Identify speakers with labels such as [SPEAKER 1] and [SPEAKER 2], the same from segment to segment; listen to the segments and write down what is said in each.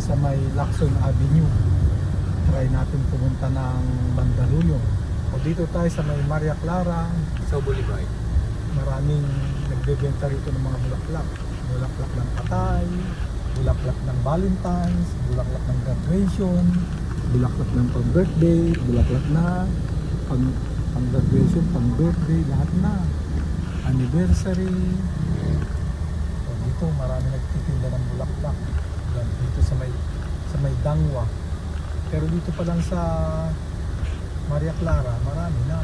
[SPEAKER 1] sa may Lacson Avenue. Try natin pumunta ng Mandaluyong. O dito tayo sa may Maria Clara.
[SPEAKER 2] Sa Boulevard.
[SPEAKER 1] Maraming nagbebenta rito ng mga bulaklak. Bulaklak ng patay, bulaklak ng Valentine's, bulaklak ng graduation, bulaklak ng pang-birthday, bulaklak na pang-graduation, pang-birthday, lahat na. Anniversary. So dito marami nagtitinda ng bulaklak. Yan, dito sa may Dangwa. Pero dito pa lang sa Maria Clara, marami na.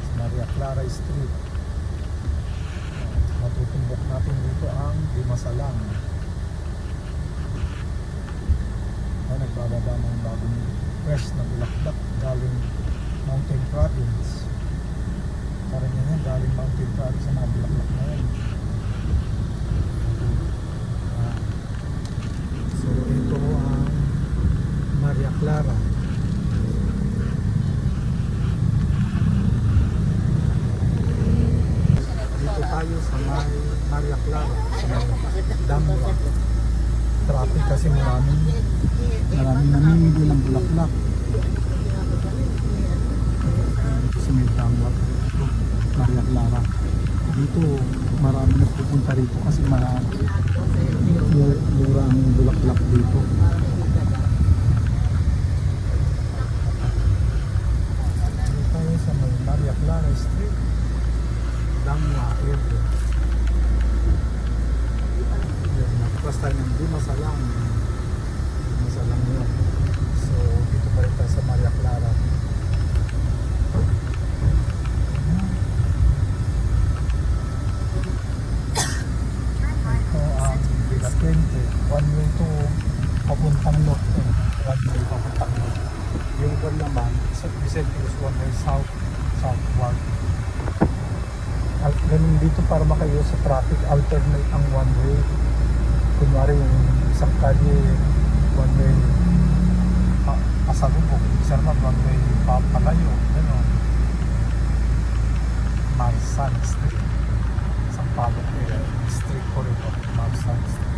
[SPEAKER 1] Sa Maria Clara Street. Matutumbok natin dito ang Dimasalang. Nagbababa ng bagong fresh na bulaklak galing Mountain Province. Parang yan galing Mountain Province sa mga bulaklak na yan. So ito ang Maria Clara. Dito tayo sa may Maria Clara, sa may Dangwa. Traffic kasi maraming namimili ng bulaklak. Dito sa may Dangwa, Maria Clara. Dito maraming nagpupunta rito kasi mura ang bulaklak dito. Dito tayo sa may Maria Clara Street, Dangwa area. Nakpas tayo ng Dimasalang. Dimasalang yun. So dito pa rin tayo sa Maria Clara. Ito ang Villa Puente. One way to papuntang north. One way papuntang north. Yung one naman sa Vicente is one way southward. Ganun dito para makayo sa traffic, alternate ang one way. Kunwari yung isang kalye, one way pasalubog, isa naman one way papalayo, gano'n. Marsan Street, isang palok street ko rito, Marsan Street.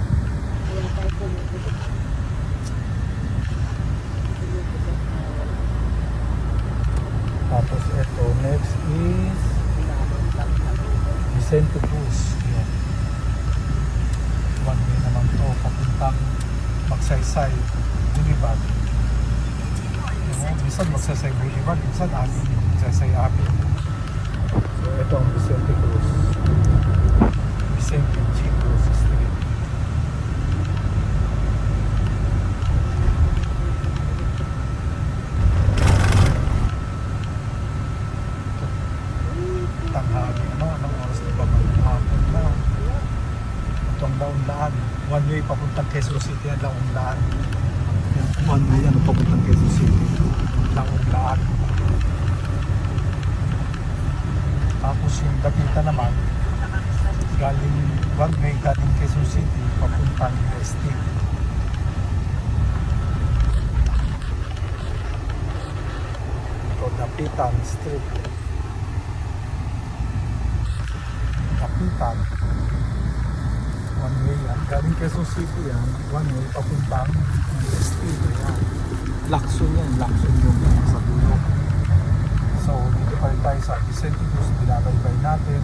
[SPEAKER 1] Tapos ito, next is Vicente Cruz. Yan. One way naman to papuntang Magsaysay Boulevard. Minsan Magsaysay Boulevard, minsan Magsaysay Avenue. So ito ang Vicente Cruz. Vicente G. Cruz Street. Tanghali, anong oras na ba? Hapon na. Ito ang Laon-Laan. One way papuntang Quezon City ang Laon-Laan. One way papuntang Quezon City. Laon-Laan. Tapos yung Dapitan naman, galing one way galing Quezon City papuntang UST. Ito Dapitan Street. Dapitan. One way yan. Galing Quezon City yan. One way papuntang UST. Yan. Lacson yan. Lacson yung sa dulo. So dito pa rin tayo sa Vicente Cruz. Binabaybay natin.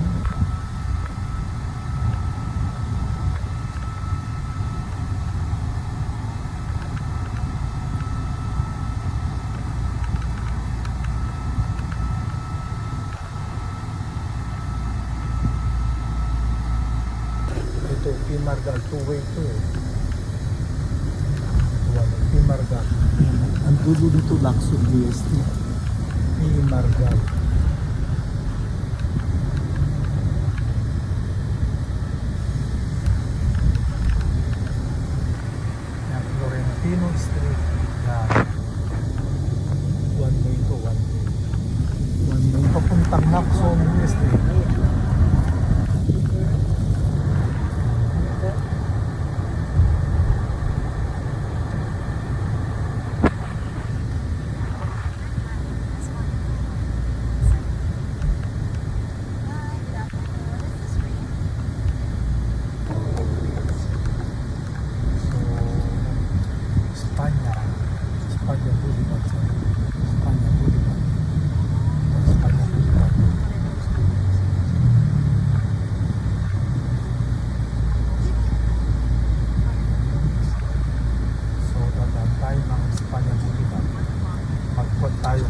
[SPEAKER 1] Ito, Pimargal, two-way to eh. Pimargal. Ang dulo dito, Lacson DST. Pimargal. Yan, Florentino Street. Yan. One way to, one way. One way papuntang Lacson DST.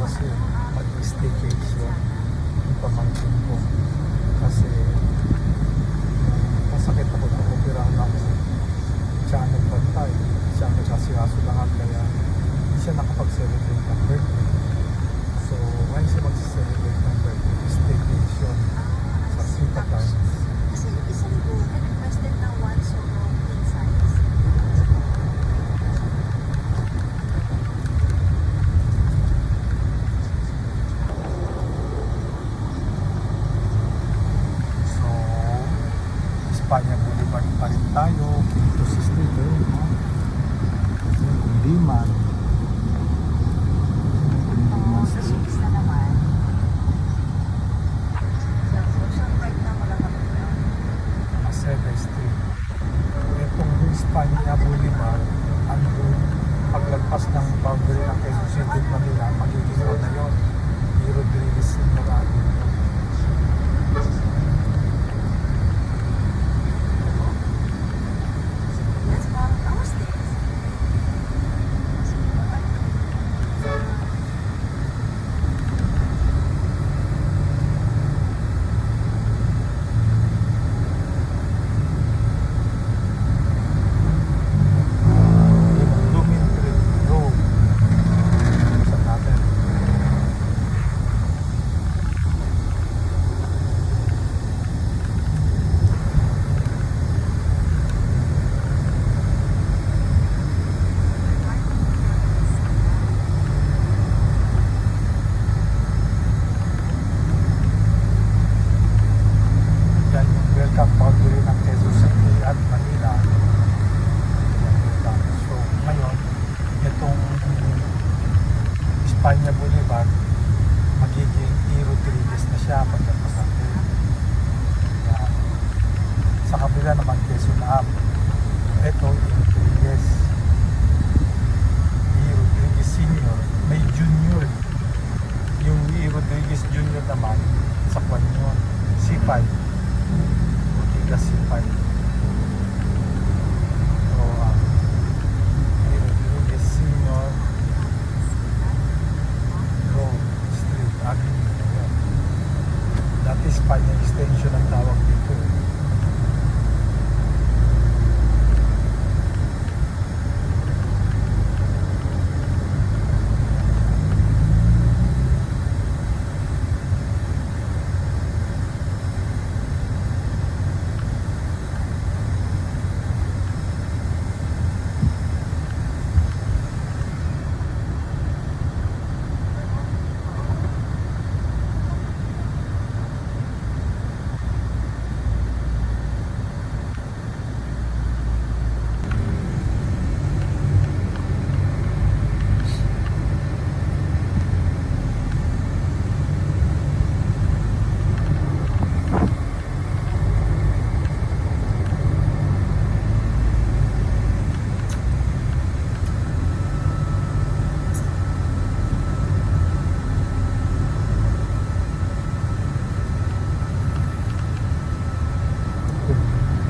[SPEAKER 1] kasi mag-staycation yung pamangkin ko. Kasi masakit ako na operahan ako. Siya ang nagbantay. Siya ang nagkasikaso lahat. Kaya hindi siya nakapag-celebrate ng birthday. So, ngayon siya mag-celebrate ng birthday. Staycation sa Sita Gardens.
[SPEAKER 2] Kasi yung isang room ay requested na one solo king size.
[SPEAKER 1] So, Espanya Boulevard pa rin tayo. Dito sa street, no? Hindi man.
[SPEAKER 2] Oo, sa Suits na naman. Sa Social Park na wala kami doon.
[SPEAKER 1] Maseda Street. Itong Espanya Boulevard, andun paglagpas ng boundary ng Quezon City, Manila, magiging road na yun. Di Rodriguez Senior Avenue.
[SPEAKER 2] That's parang ours days.
[SPEAKER 1] Lumin Road. Saan natin? Yan yung welcome boundary ng Quezon City at Manila. Yan, welcome. So, ngayon, itong Espanya Boulevard, magiging E. Rodriguez na siya pagkatapos natin. Yan. Sa kabila naman, Quezon Ave. Ito, E. Rodriguez. E. Rodriguez Senior. May junior. Yung E. Rodriguez Junior naman, sa kwan yun. C5. Ortigas C5. So, E. Rodriguez Senior Road, Street, Avenue. Yan. Dati Espanya Extension ang tawag dito.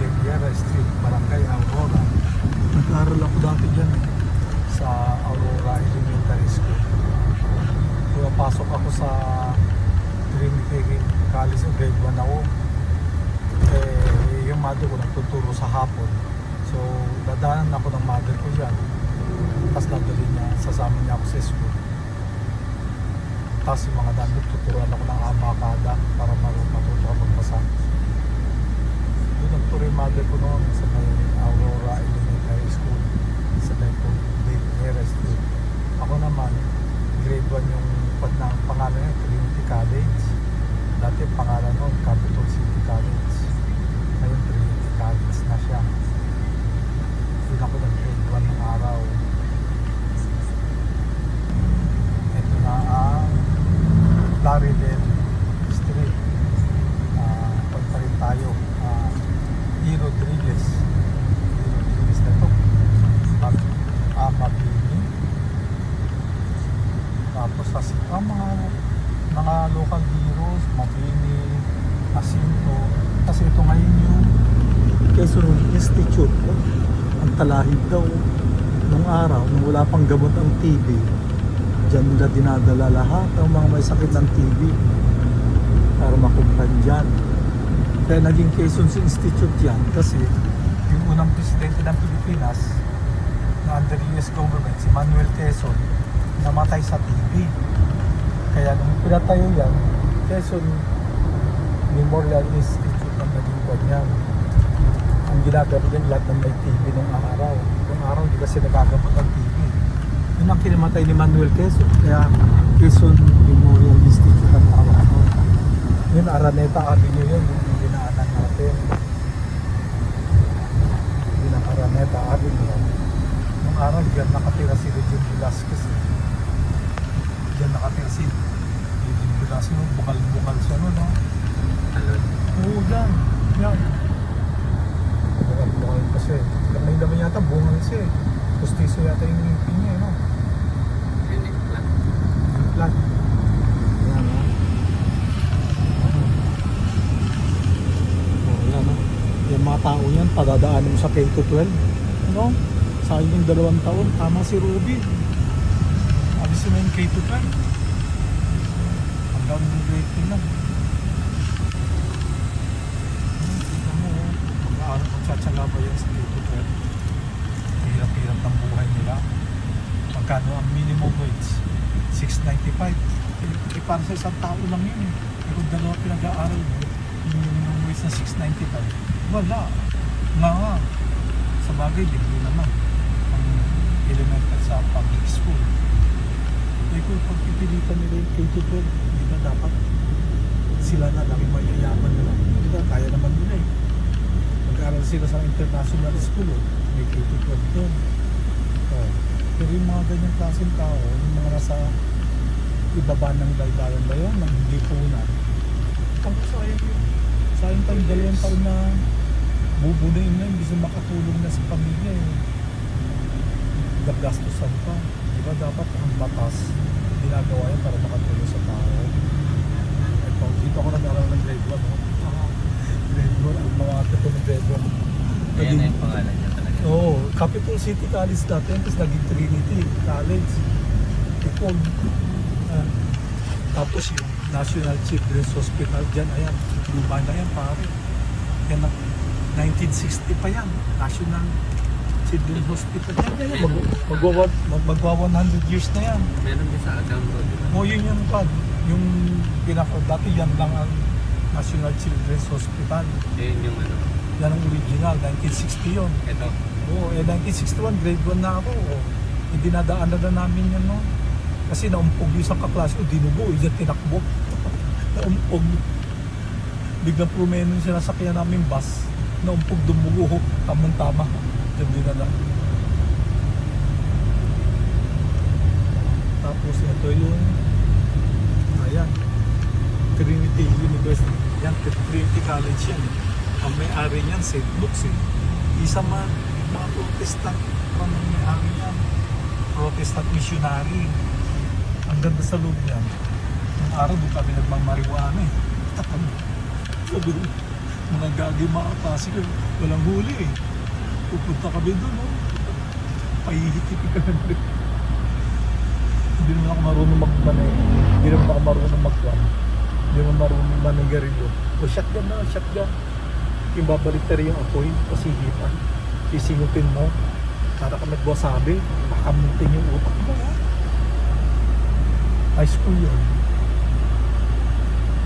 [SPEAKER 1] Deguera Street, Barangay Aurora. Nag-aaral ako dati dyan sa Aurora Elementary School. Pumapasok ako sa Trinity College of Grade 1 ako. Yung mother ko nagtuturo sa hapon. So, dadaanan ako ng mother ko dyan. Tapos dadali niya, sasama niya ako sa school. Tapos yung mga dami, tuturuan ako ng abakada para matuto ako magbasa. Doon nagturo yung mother ko noon sa may Aurora Elementary School sa Deguera Street. Ako naman, grade 1 yung pangalan niya, Trinity College. Dati pangalan noon, Capital City College. Ngayon Trinity College na siya. Doon ako nag-grade 1 ng araw. Ito na ang Plaridel Street. Punta rin tayo. E. Rodriguez. E. Rodriguez na ito. Mabini. Tapos mga local heroes, Mabini, Jacinto. Kasi ito ngayon yung Quezon Institute. Ang talahib daw nung araw, nung wala pang gamot ang TB. Diyan nila dinadala lahat ang mga may sakit ng TB para makumpran dyan. Kaya naging Quezon Institute yan kasi yung unang presidente ng Pilipinas na under US government, si Manuel Quezon, namatay sa TB. Kaya nung pinatayo yan, Quezon Memorial Institute ang naging kwan yan. Ang ginagawa yan lahat ng may TB nung araw. Nung araw hindi kasi nagagamot ang TB. Yun ang kinamatay ni Manuel Quezon. Kaya Quezon Memorial Institute ang tawag ko. Yun, Araneta Avenue yun, yung dinaanan natin. Yun ang Araneta Avenue. Nung araw, diyan nakatira si Regine Velasquez. Diyan nakatira si Regine Velasquez. Bukal-bukal siya nun, no? Oo, dyan. Yan. Bukal-bukal pa siya. May naman yata, bungal siya. Pustiso yata yung ngipin niya, no? Implant. Yan, no? Yan, no? Yung mga tao yan, padadaanin mo sa K-12. Ano? Sayang yung 2 taon. Tama si Ruby. Abis mo yung K-12. Hanggang yung grade 10 lang. Tignan mo, magtsatsaga ba yan sa K-12? Hirap-hirap ng buhay nila. Magkano ang minimum wage? 6.95. Eh, para sa isang tao lang yun eh. Pero 2 pinag-aaral mo, yung minimum wage na 6.95. Wala. Nga. Sa bagay, libre naman. Ang elementary sa public school. Eh kung pagpipilitan nila yung K-12, di ba dapat sila na lang yung mayayaman nila. Di ba? Kaya naman nila eh. Mag-aaral sila sa international school eh. May K-12 doon. Oh. Pero yung mga ganyang klaseng tao, yung mga nasa ibaba ng daldalan ba yun, ng lipunan, ang sayang yun. Sayang tayong 2 taon na bubunayin na, hindi sila makatulong na sa pamilya eh. Gagastusan pa. Di ba dapat ang batas ginagawa yan para makatulong sa tao? Ito, dito ako nag-aaral ng grade 1. No? Grade 1, ang mga ito ng grade 1.
[SPEAKER 3] Ayan na yung pangalan niya talaga.
[SPEAKER 1] Oo, Capital City College natin, tapos naging Trinity College. Ipon. Tapos yung National Children's Hospital dyan, ayan, luma na yan pare. Yan ang 1960 pa yan, National Children's Hospital. Yan, magwa 100 years na yan.
[SPEAKER 3] Meron din sa Agam Road, di ba?
[SPEAKER 1] O yun yung pad, yung dati yan lang ang National Children's Hospital.
[SPEAKER 3] Yun yung ano.
[SPEAKER 1] Yan ang original, 1960 yun.
[SPEAKER 3] Ito.
[SPEAKER 1] Oo, 1961, grade 1 na ako. Hindi nadaanan na namin yan, no? Kasi naumpog yung isang kaklase ko, dinubo, yan tinakbo. Naumpog. Biglang prumeno yung sinasakyan namin bus. Naumpog, dumugo, tamang-tama. Diyan din na lang. Tapos ito yung, ayan, Trinity University. Yan, Trinity College yan. Ang may-ari niyan, St. Luke's eh. Isa mga Protestant ang may-ari niyan. Protestant missionary. Ang ganda sa loob niyan. Yung araw doon kami nagmamariwana eh. Sabi doon, mga gagi mga pasig, walang huli eh. Pupunta kami doon, no? Pahihitipi ka na rin. Hindi naman ako marunong magmanay. Hindi naman ako marunong magwan. Hindi naman marunong manigarilyo. O shotgun na, shotgun. Yung babalik na rin yung apoy, pasihipan. Isingupin mo. Para ka nagwasabi, makamutin yung utak mo. High school yun.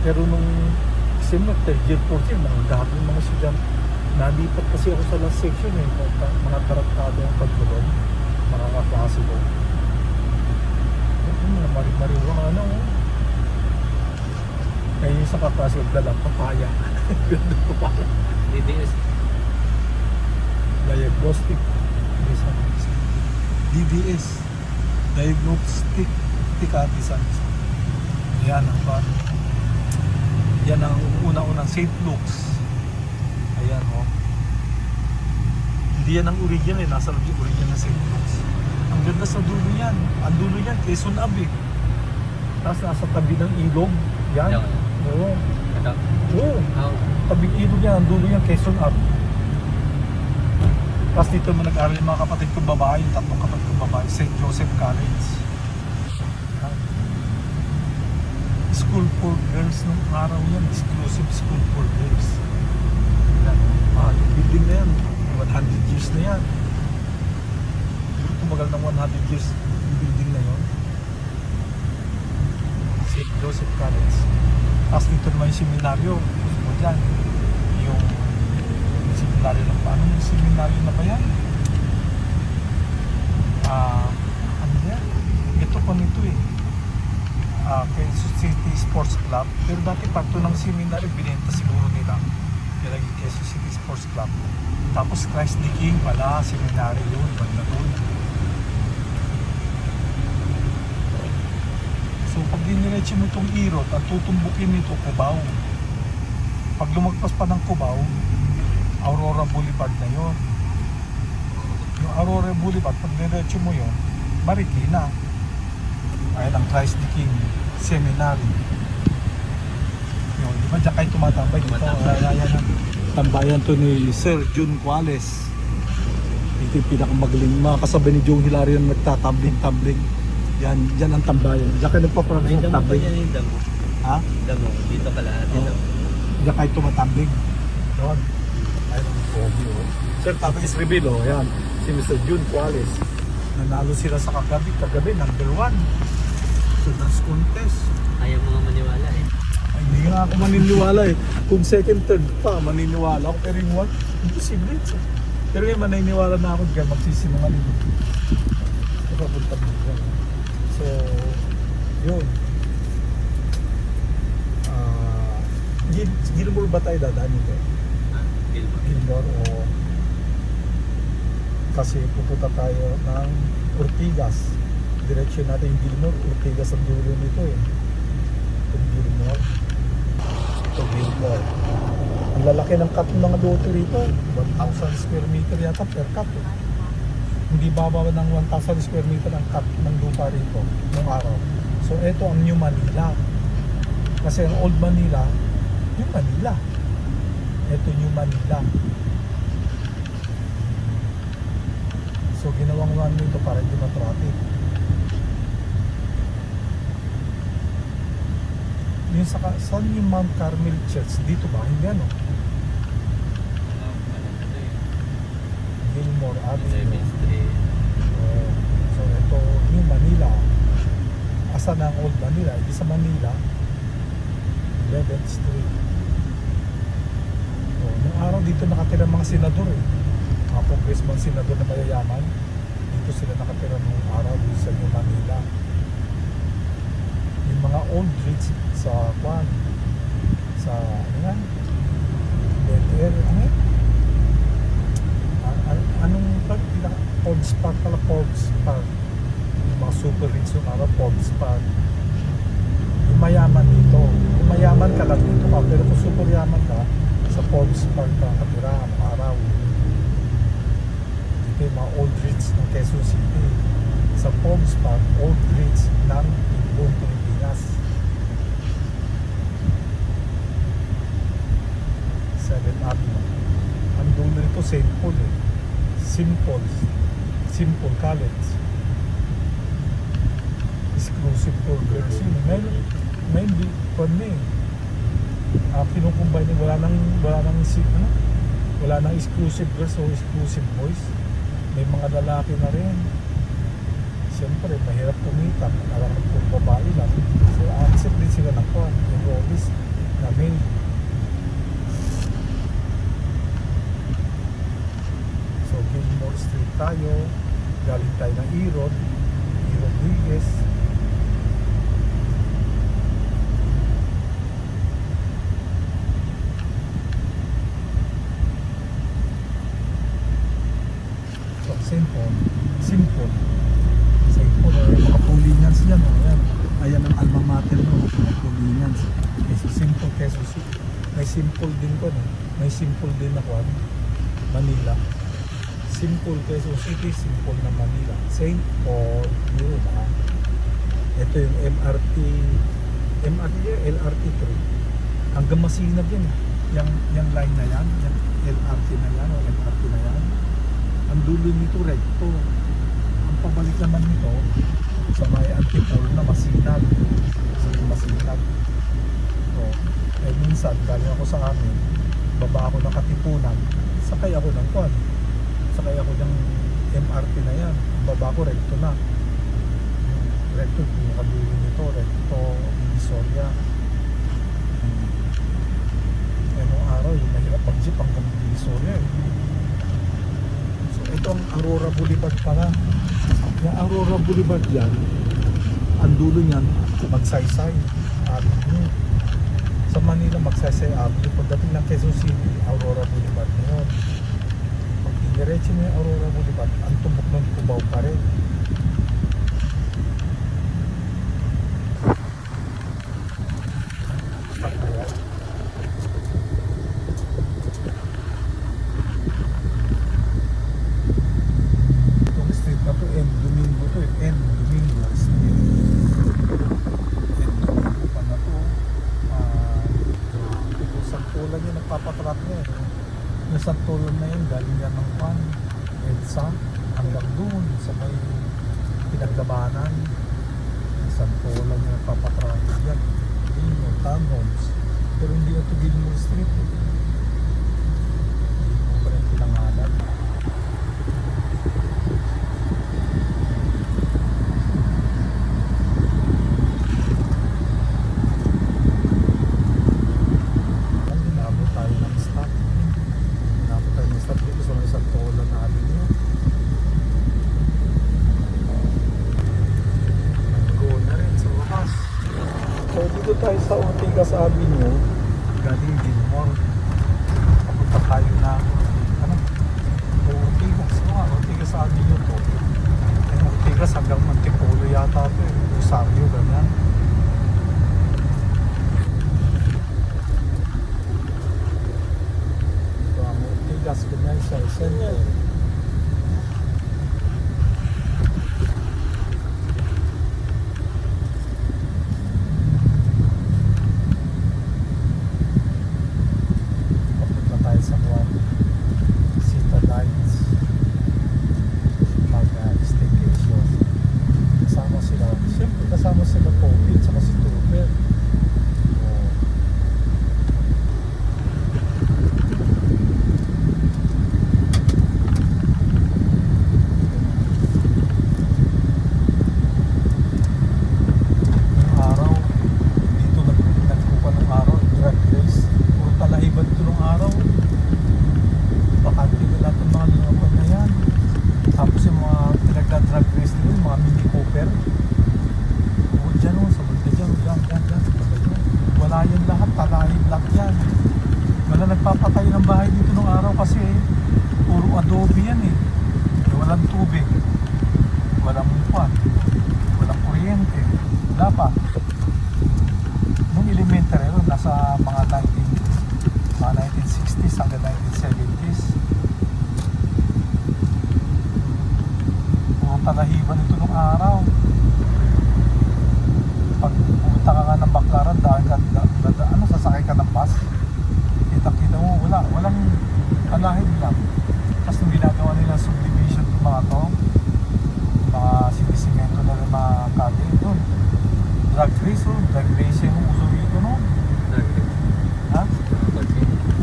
[SPEAKER 1] Pero nung similar, third year, fourth year, mga gagawin mga estudyante. Nalipat kasi ako sa last section eh. Mga taraktado ang pagkulong. Mga kaklase ko. Mga mariwang ano. Kaya yung sa kaklase ko, dalang papaya. Ganda papaya.
[SPEAKER 3] DDS.
[SPEAKER 1] Diagnostic. DDS. Diagnostic Designs. Yan ang paano. Yan ang una-unang St. Luke's. Ayan o. Oh. Hindi yan ang original eh. Nasa original na St. Luke's. Ang ganda sa dulo yan. Ang dulo yan, Quezon Ave. Tapos nasa tabi ng ilog. Yan.
[SPEAKER 3] Yan.
[SPEAKER 1] Oo.
[SPEAKER 3] Ito.
[SPEAKER 1] Oo.
[SPEAKER 3] Oh.
[SPEAKER 1] Tabing ilog yan. Ang dulo yan, Quezon Ave. Tapos dito mo nag-aral yung mga kapatid kong babae. Yung 3 kapatid kong babae. St. Joseph College. school for girls nung araw yan. Exclusive school for girls. Yan. Yung building na yan. 100 years na yan. Tumagal ng 100 years yung building na yon. St. Joseph College. Tapos dito naman yung seminaryo. Gusto mo dyan. Yung seminaryo na paano yung seminaryo na ba yan? Ano yan? Ito pa nito eh. Quezon City Sports Club. Pero dati parto ng seminaryo, binenta siguro nila. Kaya naging Quezon City Sports Club. Tapos Christ the King pala, seminaryo yun, banda doon. So pag diniretso mo itong Irot at tutumbukin nito Cubao. Pag lumagpas pa ng Cubao, Aurora Boulevard na yon. Yung Aurora Boulevard, pag diniretso mo yon, Marikina. Ayan ang Christ the King Seminary. Yun, di ba dyan kayo tumatambay dito? Ayan ang tambayan to ni Sir Jun Cuales. Ito yung pinakamagaling, mga kasabay ni Jong Hilario na nagtatambling-tambling. Yan ang tambayan. Diyan kayo nagpapractice
[SPEAKER 3] May
[SPEAKER 1] ng
[SPEAKER 3] damo pa
[SPEAKER 1] tumbling.
[SPEAKER 3] yan yung damo.
[SPEAKER 1] Ha?
[SPEAKER 3] Damo. Dito pala ate damo.
[SPEAKER 1] Diyan kayo tumatambling. Doon. Ayun ang pogi oh. Sir, tapos reveal oh. Yan. Si Mr. Jun Cuales. Nanalo sila sa kagabi, number 1. So dance contest.
[SPEAKER 3] Ayaw mga maniwala eh.
[SPEAKER 1] Ay, hindi nga ako maniniwala eh. Kung second, third pa, maniniwala ako. Pero yung one, imposible. Pero yung maniniwala na ako, kaya magsisinungaling. Ito papunta dito. So, yun. Gilmore ba tayo dadaan ito?
[SPEAKER 3] Gilmore.
[SPEAKER 1] Gilmore o... Kasi pupunta tayo ng Ortigas. Direksyon natin yung Gilmore. Ortigas ang dulo nito eh. Itong Gilmore. Ito Gilmore. Ang lalaki ng cut ng mga lote rito. 1,000 square meter yata per cut eh. Hindi bababa ng 1,000 square meter ang cut ng lupa rito nung araw. So ito ang New Manila. Kasi ang Old Manila, New Manila. Ito New Manila. So ginawang runway ito para hindi matraffic. Yung saan yung Mount Carmel Church? Dito ba? Hindi ano? Gilmore Avenue. Oh. So ito New Manila. Asan ang Old Manila? Hindi sa Manila. 11th Street. Oh, nung araw dito nakatira mga senador eh. Mga congressman senador na mayayaman. Dito sila nakatira nung araw dito sa New Manila. Yung mga old streets sa Juan, sa ano yan? Better, ano yan? Anong Forbes Park pala, Forbes Park. Yung mga super rich yung araw, Forbes Park. Yung mayaman dito. Kung mayaman ka lang dito ka, pero kung super yaman ka, sa Forbes Park ka katira ng araw. Dito yung mga old rich ng Quezon City. Sa Forbes Park, old rich ng buong Pilipinas. 7th Avenue. Ang dulo nito St. Paul eh. Simple College. Exclusive for girls yun. May hindi pa na eh. Pinukumbay niya, wala nang exclusive girls o exclusive boys. May mga lalaki na rin. Siyempre, mahirap kumita. Alam kung babae lang. So, accept din sila ng kwan. Yung Robis na maid. So, Gilmore Street tayo. Galing tayo ng Irod. Irod Villas. So, simple. Mga Paulians yan, ayan ang alma mater mo, mga Paulians. So simple Quezon City. May simple din ko, may simple din na kwan, Manila. Simple Quezon City, simple na Manila. St. Paul, yun ha. Ito yung LRT 3. Hanggang Masinag yun. Yung line na yan, yung LRT na yan o MRT na yan. Ang dulo nito recto. Ang pabalik naman nito sa may Antipolo na Masinag. Sa Masinag. ng Katipunan, sakay ako ng kwan. Sakay ako ng MRT na yan. Ang baba ko, recto na. Recto, yung kadulo nito, recto, Divisoria. Nung araw, yung mahirap mag-jeep hanggang Divisoria eh. So, ito ang Aurora Boulevard pala. Yung Aurora Boulevard yan, ang dulo niyan, Magsaysay Avenue. Sa Manila, Magsaysay Avenue. Pagdating ng Quezon City, Aurora Boulevard na yun. Pag diretso mo yung Aurora Boulevard, ang tumbok ng Cubao pa rin. Itong street na to, N. Domingo to eh. N. Domingo Street. N. Domingo pa na to. Ito santulan yun, nagpapatrap niya eh. Yung santulan na yun, galing yan ng Juan, EDSA, hanggang doon sa may pinaglabanan. Yung santulan yun, nagpapatrap yan. Gilmore, townhomes. Pero hindi ito Gilmore Street eh. Hindi mo pa rin pinangalan. Inabot tayo ng stop. Inabot tayo ng stop dito sa may Santolan Avenue. Nag-go na rin sa wakas. So dito tayo sa Ortigas Avenue, galing Gilmore. Papunta tayo na Ortigas Avenue to. And Ortigas hanggang Antipolo yata to eh. Rosario, ganyan. Ito ang Ortigas, ganyan sa center. Papunta tayo sa Juan Sita Lights mag-staycation. Kasama sila, siyempre kasama sila Poppy at saka si Trooper. Oh. Yung araw, dito nagpupa ng araw, drag race. Puro talahiban ito ng araw. Bakante na lahat ng mga lalaban na yan. Tapos yung mga pinagda-drag race nila, yung mga Mini Cooper. Oo, dyan o, sa banda dyan, dyan, sa banda dyan. Wala yan lahat, talahib lahat yan. Wala nagpapatay ng bahay dito nung araw kasi puro adobe yan eh. Walang tubig, walang kwan, walang kuryente. Wala pa. Nung elementary yun, nasa mga 1960s hanggang 1970s. Puro talahiban ito nung araw. Pag pumunta ka nga ng Baclaran, sasakay ka ng bus. Kita-kita mo, walang talahib lang. Tapos nung ginagawa nila subdivision ng mga to, mga sinisimento na rin mga kagay doon. Drag race yung uso dito no? Ha?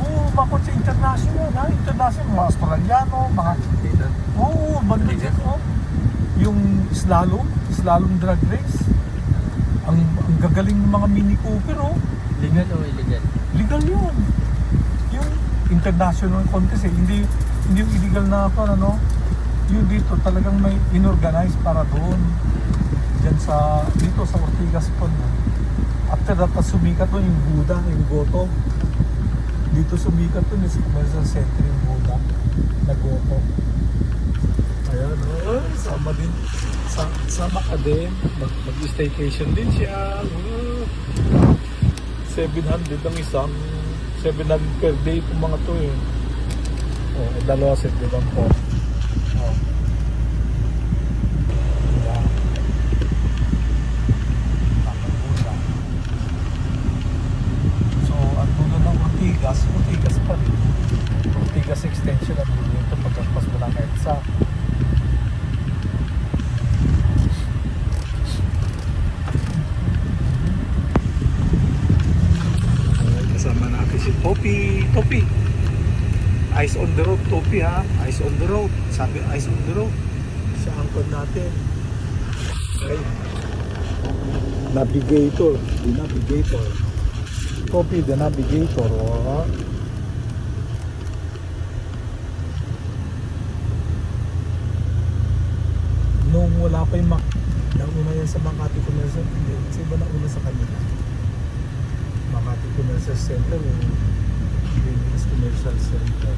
[SPEAKER 1] Oo, mga kotse international ha? International, mga Australiano, mga... Oo, banda dyan oh. Yung slalom drag race. Ang gagaling ng mga Mini Cooper oh.
[SPEAKER 3] Legal o illegal?
[SPEAKER 1] Legal yun. Yung international contest eh, hindi yung illegal na ako, ano? Yung dito talagang may inorganize para doon. Diyan dito sa Ortigas po. After that, sumikat doon yung Buddha, yung Goto. Dito sumikat doon yung commercial center yung Buddha na Goto. Ayan, oh, sama din. Sama ka din. Mag-staycation din siya. 700 ang isang. 700 per day itong mga to eh. Oh, dalawa set din ang po. Oh. Yeah. Buddha. So, ang dulo ng Ortigas pa rin. Ortigas extension ang dulo ito pagkaspas mo ng EDSA. Kasama natin si Poppy. Eyes on the road, Topi ha. Eyes on the road. Sabi, eyes on the road. Sa angkon natin. Okay. Navigator. The navigator. Topi, the navigator. Oh. Nung wala pa yung nauna yan sa Makati Commercial, hindi, kasi iba nauna sa kanila. Makati Commercial Center o Philippines Commercial Center.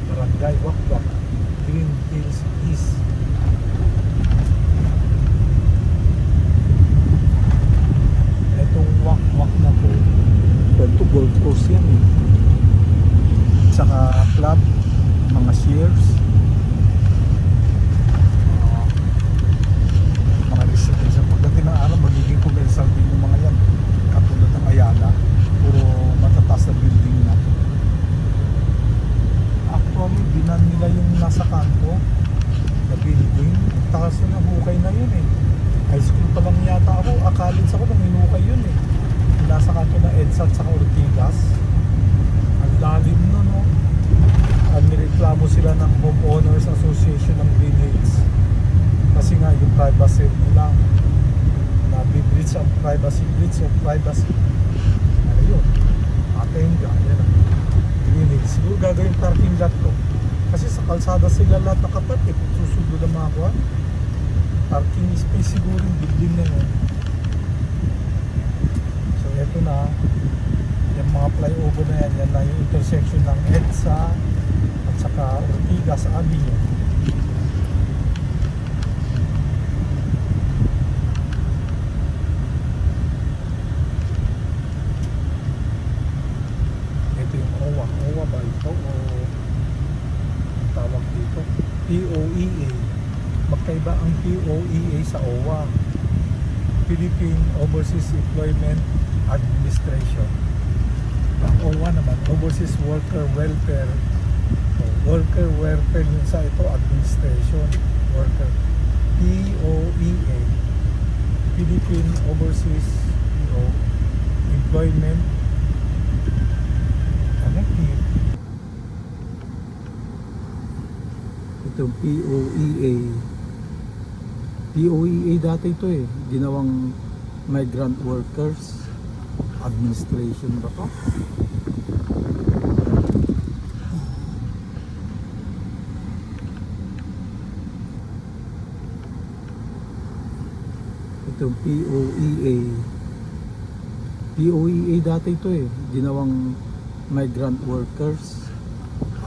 [SPEAKER 1] Barangay Wakwak, Green Hills East. Itong wakwak na po, ito Gold Coast yan eh. Tsaka club, mga shares, mga residential. Pagdating ng araw, magiging commercial din yung mga yan. Katulad ng Ayala, puro matataas na building na. Actually, binan nila yung nasa kanto na building. Taas na hukay na yun eh. High school pa lang yata ako, college ako nung hinukay yun eh. Nasa kanto na EDSA at saka Ortigas. Ang lalim nun, no? Nireklamo sila ng Homeowners Association ng Green Hills. Kasi nga yung privacy nila, na-breach ang privacy, breach of privacy. Ano yun? Atenga, yan ang Green Hills. Siguro gagawin parking lot to. Kasi sa kalsada sila lahat nakapat eh. Kung susundo ng mga kuhan, parking space siguro yung building na yun. So eto na, yung mga flyover na yan, yan na yung intersection ng EDSA at saka Ortigas Avenue. Ito yung OWA. OWA ba ito? O ang tawag dito? POEA. Magkaiba ang POEA sa OWA. Philippine Overseas Employment Administration. Ang OWA naman, Overseas Worker Welfare. Worker Welfare yun sa ito, Administration. Worker. POEA. Philippine Overseas Employment. Ano? Ito POEA. POEA dati ito eh. Ginawang Migrant Workers Administration ba to? Ito POEA. POEA dati ito eh. Ginawang Migrant Workers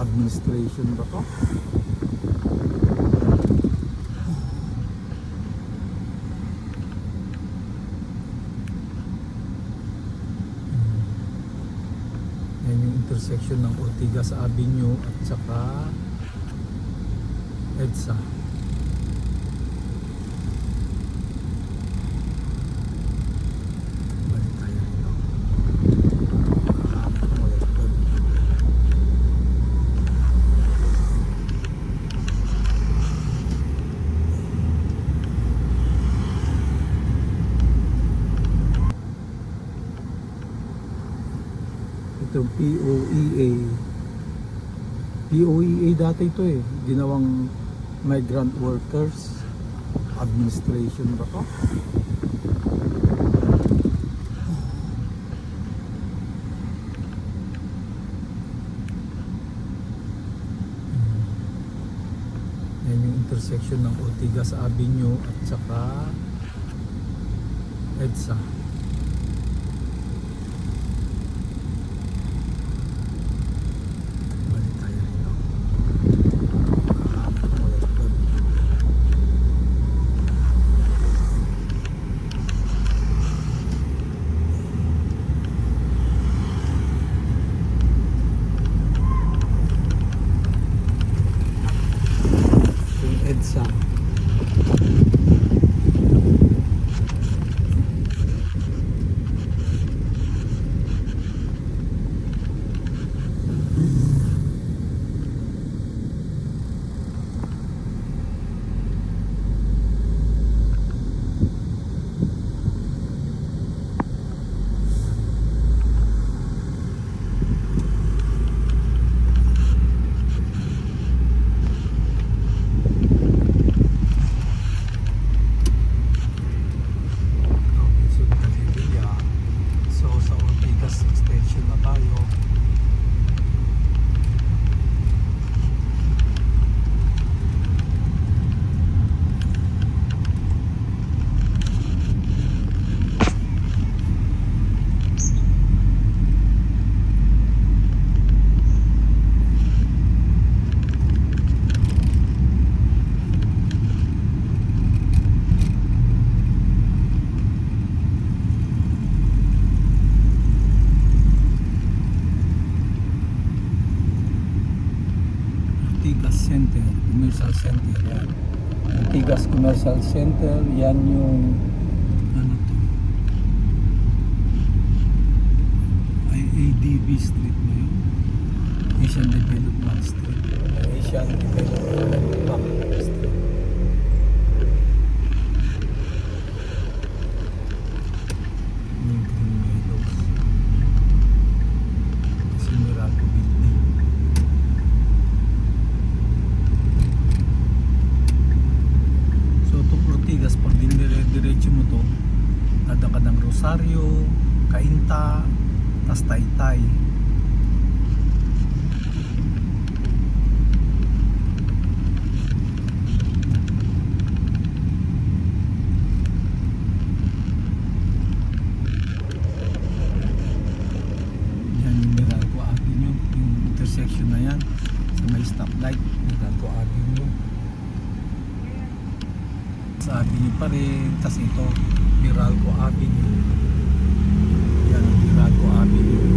[SPEAKER 1] Administration ba to? Yan yung intersection ng Ortigas Avenue at saka EDSA. Balik tayo rito. Itong POEA. POEA dati ito eh. Ginawang Migrant Workers Administration ba to? Yan yung intersection ng Ortigas Avenue at saka EDSA. Balik tayo rito. Yung EDSA. Center, Commercial Center, yan. Ortigas Commercial Center, yan yung ano to? ADB Street na yun. Asian Development Street. Asian Development Street. Yung Green Meadows. Kasi Miraco Building. So itong Ortigas, pag diretso mo to, tada ka ng Rosario, Cainta, tas Taytay. Yan yung Meralco Avenue, yung intersection na yan sa may stoplight, Meralco Avenue. Sa Avenue pa rin, tas ito Meralco Avenue. Yan ang Meralco Avenue.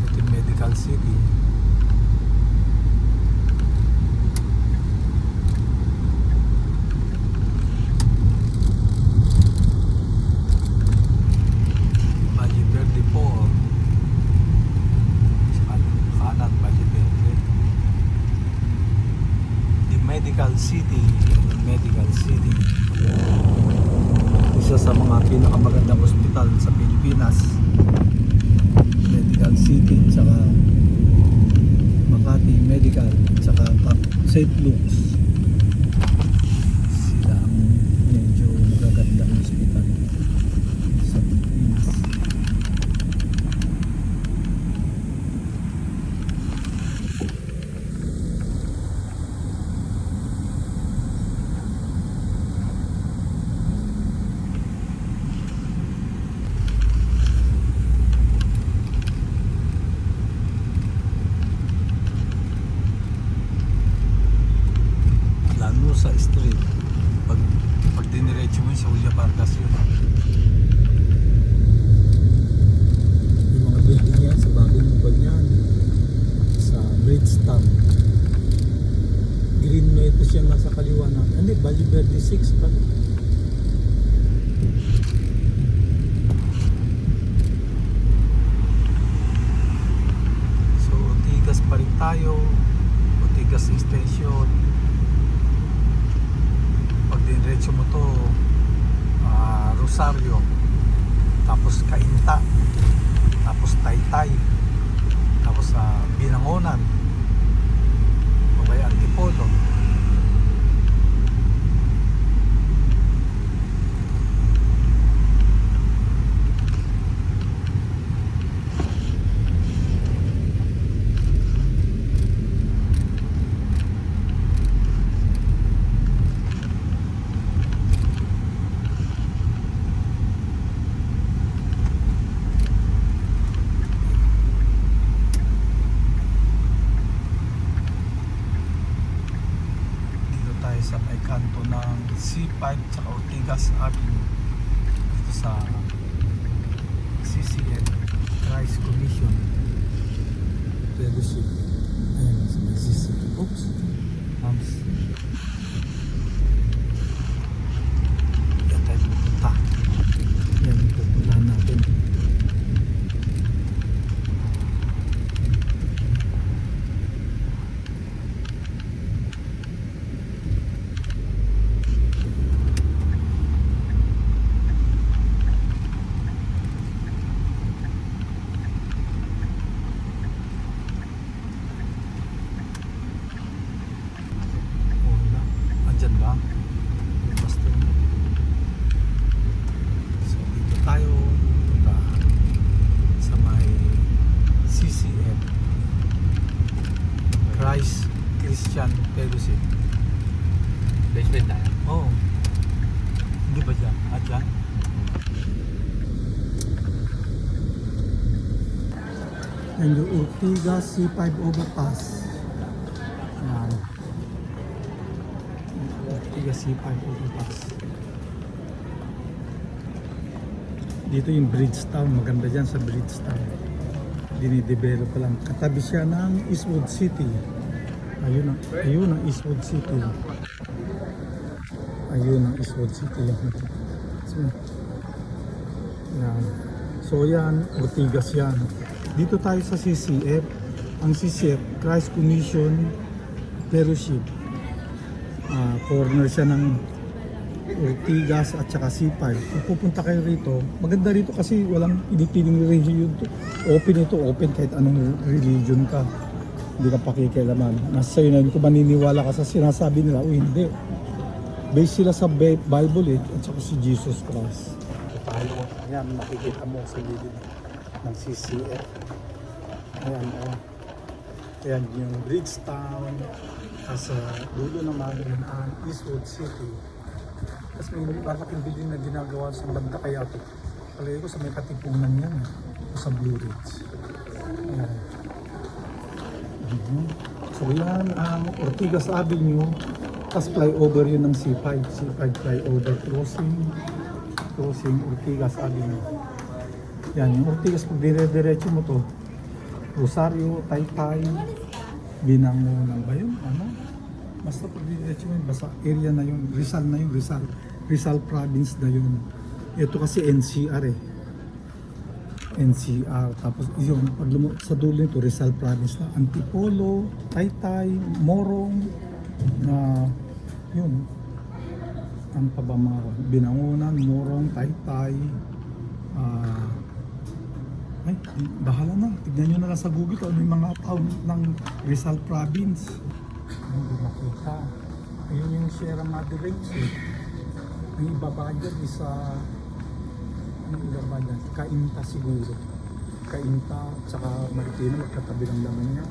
[SPEAKER 1] Ito yung Medical City. Valle Verde po. Sa kanan, Valle Verde. The Medical City. Medical City. Isa sa mga pinakamagandang ospital sa Pilipinas. Medical City, tsaka Makati Medical, tsaka St. Luke's. Sila ang medyo magagandang ospital sa Pilipinas. Lanusa Street, pag diniretso mo yun sa Julia Vargas yun. Yung mga building yan sa bagong mobile yan, sa Bridgetown. Green Meadows yan nasa kaliwa na. Hindi, Valle Verde 6 pala. So Ortigas pa rin tayo, Ortigas Extension. Pag diretso mo to, Rosario, tapos Cainta, tapos Taytay, tapos Binangonan, o kaya Antipolo. Sa may kanto ng C5 at Ortigas Avenue dito sa CCN, Christ Commission Fellowship. Ayan, sa may CCN. Oops, Hams. Yan tayo pupunta. Yan yung pupuntahan natin. Wala.
[SPEAKER 3] Benta.
[SPEAKER 1] Oo. Hindi ba dyan? At dyan? And yung Ortigas C5 overpass. Yan. Ortigas C5 overpass. Dito yung Bridgetown. Maganda dyan sa Bridgetown. Dinidevelop pa lang. Katabi siya ng Eastwood City. Ayun ang Eastwood City. Ayun ang Eastwood City. So, yan. So yan, Ortigas yan. Dito tayo sa CCF. Ang CCF, Christ Commission Fellowship. Corner siya ng Ortigas at saka C5. Kung pupunta kayo rito, maganda rito kasi walang pinipiling religion to. Open kahit anong religion ka. Hindi ka pakikialaman. Nasa sa'yo na yun kung maniniwala ka sa sinasabi nila o hindi. Based sila sa Bible at saka si Jesus Christ. Tayo, ayan, makikita mo sa gilid ng CCF. Ayan, ayan yung Bridgetown. Sa dulo naman yun ang Eastwood City. Tapos may malaking building na ginagawa sa banda kaya ito. Palagi ko sa may katipunan yan. Sa Blue Ridge. Ayan. So yan ang Ortigas Avenue. Tapos flyover yun ng C5. C5 flyover crossing Ortigas Avenue. Yan yung Ortigas. Pag dire-diretso mo to, Rosario, Taytay, Binangonan ba yun? Ano? Basta pag dire-diretso mo yun, basta area na yun. Rizal na yun. Rizal province na yun. Ito kasi NCR eh. NCR. Tapos yun, pag sa dulo nito, Rizal province na. Antipolo, Taytay, Morong, na yun. Ano pa ba mga Binangonan, Morong, Taytay, ay, bahala na. Tignan nyo na lang sa Google kung ano yung mga town ng Rizal province. Hindi makita. Ayun yung Sierra Madre Range eh. Ang ibaba dyan is anong ibaba dyan? Cainta siguro. Cainta, tsaka Marikina, magkatabi ng laman niya.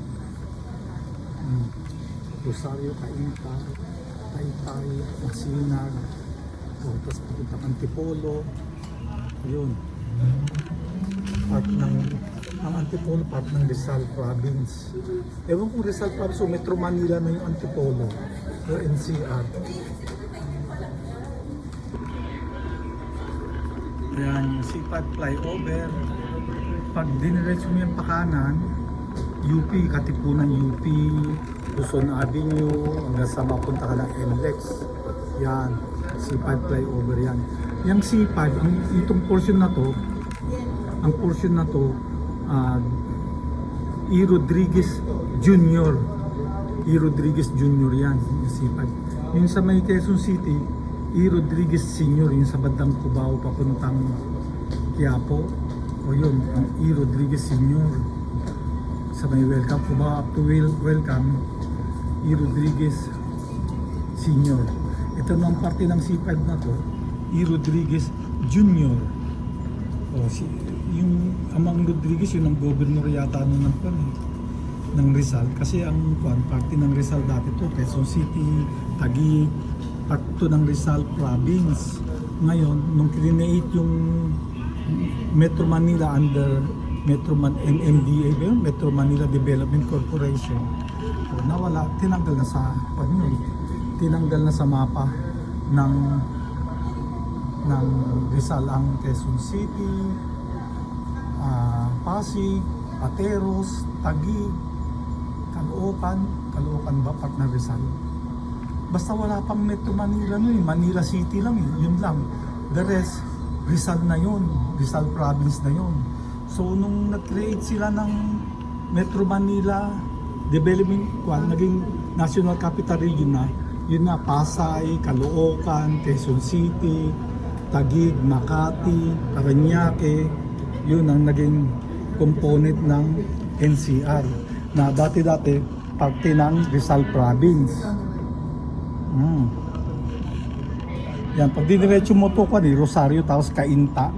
[SPEAKER 1] Rosario, Cainta, Taytay, Masinag, tapos pupuntang Antipolo. Yun. Part ng Antipolo, part ng Rizal province. Ewan kung Rizal province o Metro Manila na yung Antipolo o NCR. Ayan yung C5 flyover. Pag diniretso mo yung pakanan, UP, Katipunan UP, Luzon Avenue, hanggang sa mapunta ka ng NLEX. Yan, C5 flyover yan. Yung C5, itong portion na to, ang portion na to, E. Rodriguez Jr. E. Rodriguez Jr. yan, yung C5. Yung sa may Quezon City, E. Rodriguez Sr. yung sa bandang Cubao papuntang Quiapo. O yun, ang E. Rodriguez Sr. Sa may Welcome Cubao up to Welcome, E. Rodriguez Sr. Ito na ang parte ng C5 na to, E. Rodriguez Jr. O yung Amang Rodriguez, yun ang governor yata ng Rizal. Kasi ang parte ng Rizal dati to, Quezon City, Taguig, part to ng Rizal province. Ngayon, nung create yung Metro Manila under MMDA, Metro Manila Development Corporation, so, nawala, tinanggal na sa mapa ng Rizal ang Quezon City, Pasig, Pateros, Taguig, Caloocan ba part ng Rizal? Basta wala pang Metro Manila Manila City lang yun lang. The rest, Rizal na yun, Rizal province na yun. So nung nag-create sila ng Metro Manila Development, naging National Capital Region na, yun na, Pasay, Caloocan, Quezon City, Taguig, Makati, Parañaque, yun ang naging component ng NCR na dati-dati parte ng Rizal Province. Yan, pag diniretso mo to Rosario, tapos Cainta,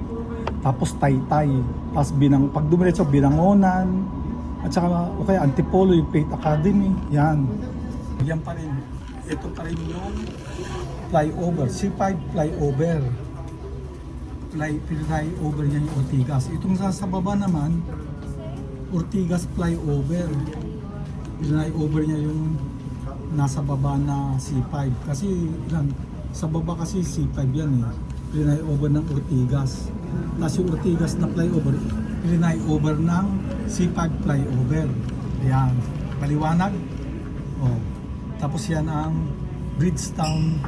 [SPEAKER 1] tapos Taytay, tapos pag dumiretso Binangonan, at saka okay, Antipolo, yung Faith Academy, yan pa rin. Ito pa rin yung flyover, C5 flyover. Flyover niya yung Ortigas. Itong sa baba naman, Ortigas flyover. Flyover niya yung nasa baba na C5. Kasi ilan, sa baba kasi C5 yan eh. Flyover ng Ortigas. Tapos yung Ortigas na flyover, flyover ng C5 flyover. Ayan. Paliwanag? Oh. Tapos yan ang Bridgetown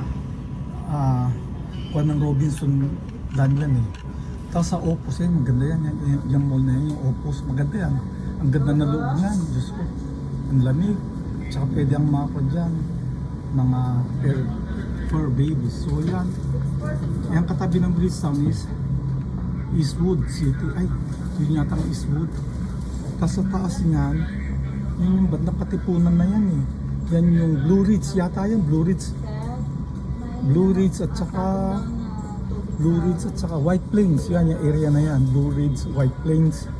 [SPEAKER 1] kuha ng Robinson daan yan eh. Tapos sa Opus yan, maganda yan. Yung mall na yan, yung Opus, maganda yan. Ang ganda na loob niyan, Diyos ko. Ang lamig. Tsaka pwede ang mga ko dyan, mga fur babies. So yan. Yung katabi ng Bridgetown is Eastwood City. Ay, yun yata ang Eastwood. Tapos sa taas niyan, yung banda Katipunan na yan eh. Yan yung Blue Ridge yata yan, Blue Ridge. Blue Ridge at saka White Plains. Yan yung area na yan, Blue Ridge, White Plains.